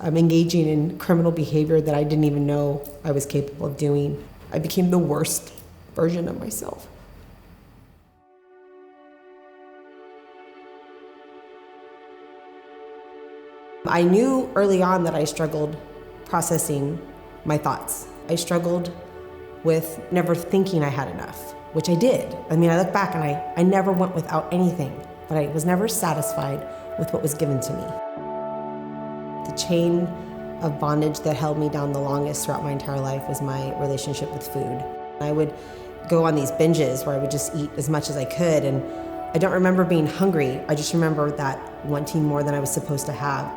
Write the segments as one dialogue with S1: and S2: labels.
S1: engaging in criminal behavior that I didn't even know I was capable of doing. I became the worst version of myself. I knew early on that I struggled processing my thoughts. I struggled with never thinking I had enough, which I did. I mean, I look back and I never went without anything, but I was never satisfied with what was given to me. The chain of bondage that held me down the longest throughout my entire life was my relationship with food. I would go on these binges where I would just eat as much as I could, and I don't remember being hungry. I just remember that wanting more than I was supposed to have.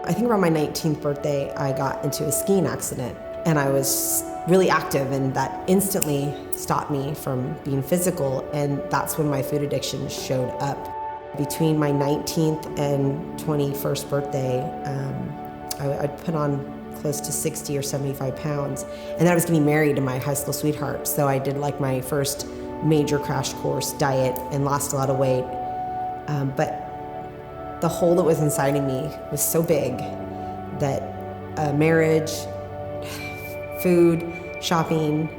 S1: I think around my 19th birthday, I got into a skiing accident, and I was really active, and that instantly stopped me from being physical, and that's when my food addiction showed up. Between my 19th and 21st birthday, I put on close to 60 or 75 pounds, and then I was getting married to my high school sweetheart, so I did like my first major crash course diet and lost a lot of weight, but the hole that was inside of me was so big that marriage, food, shopping,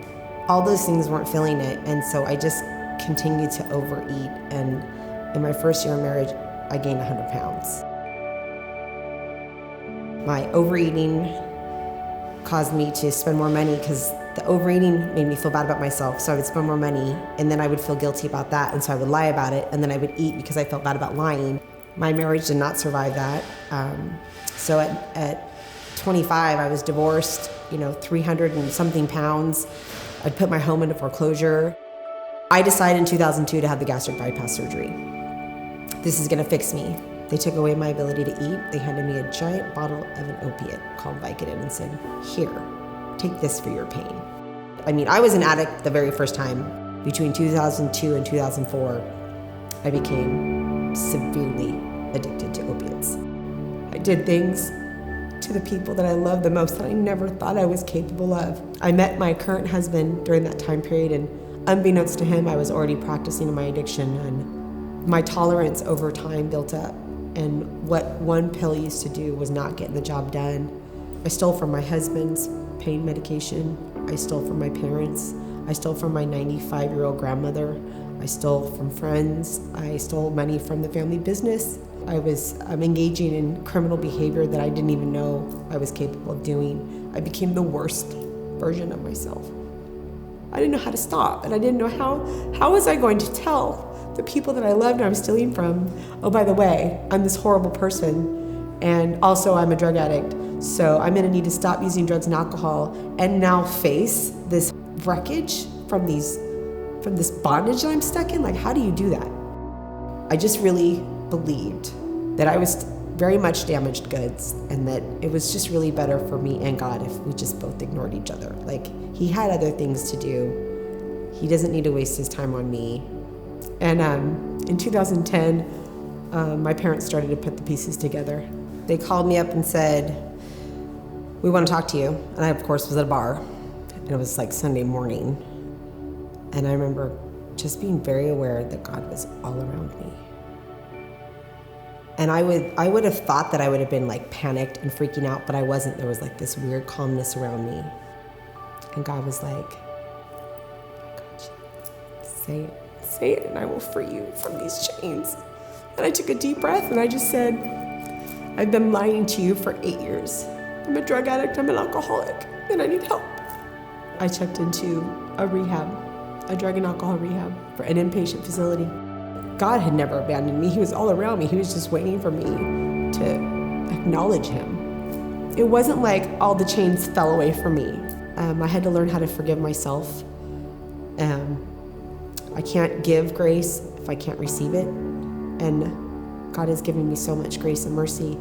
S1: all those things weren't filling it, and so I just continued to overeat, and in my first year of marriage, I gained 100 pounds. My overeating caused me to spend more money because the overeating made me feel bad about myself, so I would spend more money, and then I would feel guilty about that, and so I would lie about it, and then I would eat because I felt bad about lying. My marriage did not survive that. So at 25, I was divorced, 300 and something pounds. I'd put my home into foreclosure. I decided in 2002 to have the gastric bypass surgery. This is gonna fix me. They took away my ability to eat. They handed me a giant bottle of an opiate called Vicodin and said, "Here, take this for your pain." I mean, I was an addict the very first time. Between 2002 and 2004, I became severely addicted to opiates. I did things to the people that I loved the most that I never thought I was capable of. I met my current husband during that time period, and unbeknownst to him, I was already practicing my addiction, and my tolerance over time built up. And what one pill used to do was not getting the job done. I stole from my husband's pain medication. I stole from my parents. I stole from my 95-year-old grandmother. I stole from friends. I stole money from the family business. I was engaging in criminal behavior that I didn't even know I was capable of doing. I became the worst version of myself. I didn't know how to stop, and I didn't know how was I going to tell the people that I loved and I was stealing from, oh, by the way, I'm this horrible person, and also I'm a drug addict, so I'm gonna need to stop using drugs and alcohol and now face this wreckage from this bondage that I'm stuck in. Like, how do you do that? I just really believed that I was very much damaged goods, and that it was just really better for me and God if we just both ignored each other. Like, he had other things to do. He doesn't need to waste his time on me. And in 2010, my parents started to put the pieces together. They called me up and said, "We want to talk to you." And I, of course, was at a bar, and it was like Sunday morning. And I remember just being very aware that God was all around me. And I would have thought that I would have been like panicked and freaking out, but I wasn't. There was like this weird calmness around me. And God was like, "I got you. Say it, and I will free you from these chains." And I took a deep breath and I just said, "I've been lying to you for 8 years. I'm a drug addict, I'm an alcoholic, and I need help." I checked into a drug and alcohol rehab for an inpatient facility. God had never abandoned me. He was all around me. He was just waiting for me to acknowledge him. It wasn't like all the chains fell away from me. I had to learn how to forgive myself. I can't give grace if I can't receive it. And God has given me so much grace and mercy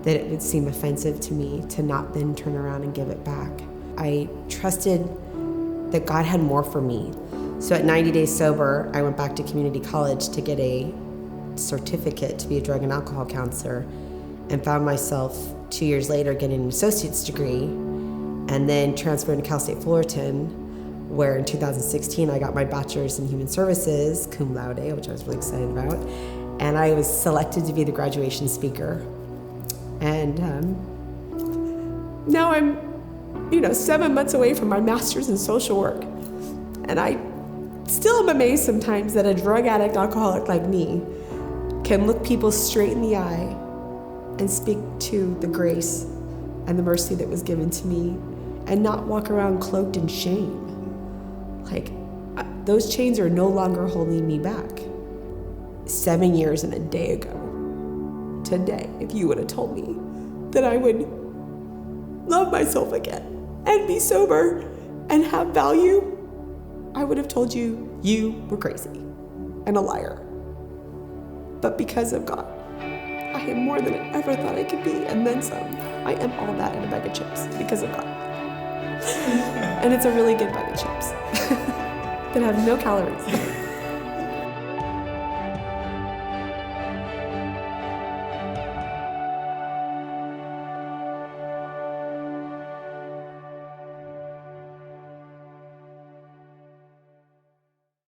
S1: that it would seem offensive to me to not then turn around and give it back. I trusted that God had more for me. So at 90 days sober, I went back to community college to get a certificate to be a drug and alcohol counselor, and found myself 2 years later getting an associate's degree, and then transferred to Cal State Fullerton, where in 2016 I got my bachelor's in human services, cum laude, which I was really excited about, and I was selected to be the graduation speaker. And now I'm, 7 months away from my master's in social work. And I still am amazed sometimes that a drug addict, alcoholic like me can look people straight in the eye and speak to the grace and the mercy that was given to me and not walk around cloaked in shame. Like, those chains are no longer holding me back. 7 years and a day ago, today, if you would have told me that I would love myself again and be sober and have value, I would have told you you were crazy and a liar. But because of God, I am more than I ever thought I could be, and then some. I am all that in a bag of chips because of God. And it's a really good bag of chips that have no calories.